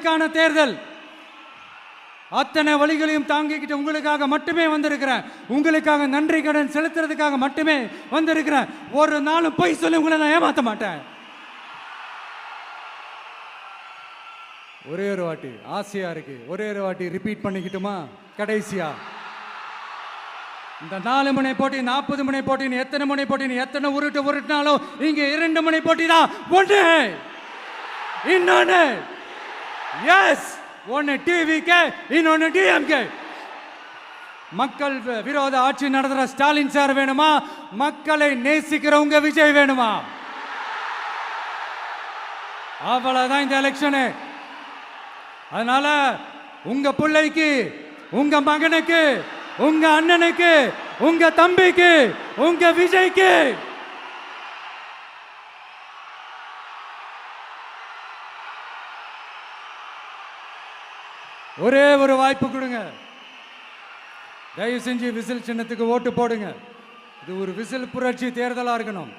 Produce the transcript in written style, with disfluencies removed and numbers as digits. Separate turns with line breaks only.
மக்களுக்கான தேர்தல். அத்தனை வழிகளையும் தாங்கிக்கிட்டு உங்களுக்காக மட்டுமே வந்திருக்கிறேன். உங்களுக்காக நன்றி கடன் செலுத்துறதுக்காக மட்டுமே வந்திருக்கிறேன். ஒரு நாளும் பொய் சொல்லி உங்களை நான் ஏமாற்ற மாட்டேன். ஒரே ஒரு வாட்டி ஆசையா இருக்கு, ஒரே ஒரு வாட்டி ரிப்பீட் பண்ணிக்கிட்டுமா? கடைசியா இந்த 4 முனை போட்டி, 40 முனை போட்டின்னு எத்தனை முனை போட்டின்னு எத்தனை உருட்டினாலும் இங்க 2 முனை போட்டி தான். ஒன்று இன்னொன்னு, எஸ், ஒன்னு டிவிகே, இன்னொன்னு டிஎம்கே. மக்கள் விரோத ஆட்சி நடத்துற ஸ்டாலின் சார் வேணுமா? மக்களை நேசிக்கிறவங்க விஜய் வேணுமா? அவ்வளவுதான் இந்த எலெக்ஷனு. அதனால உங்க பிள்ளைக்கு, உங்க மகனுக்கு, உங்க அண்ணனுக்கு, உங்க தம்பிக்கு, உங்க விஜய்க்கு ஒரே ஒரு வாய்ப்பு கொடுங்க. தயவு செஞ்சு விசில் சின்னத்துக்கு ஓட்டு போடுங்க. இது ஒரு விசில் புரட்சி தேர்தலா இருக்கணும்.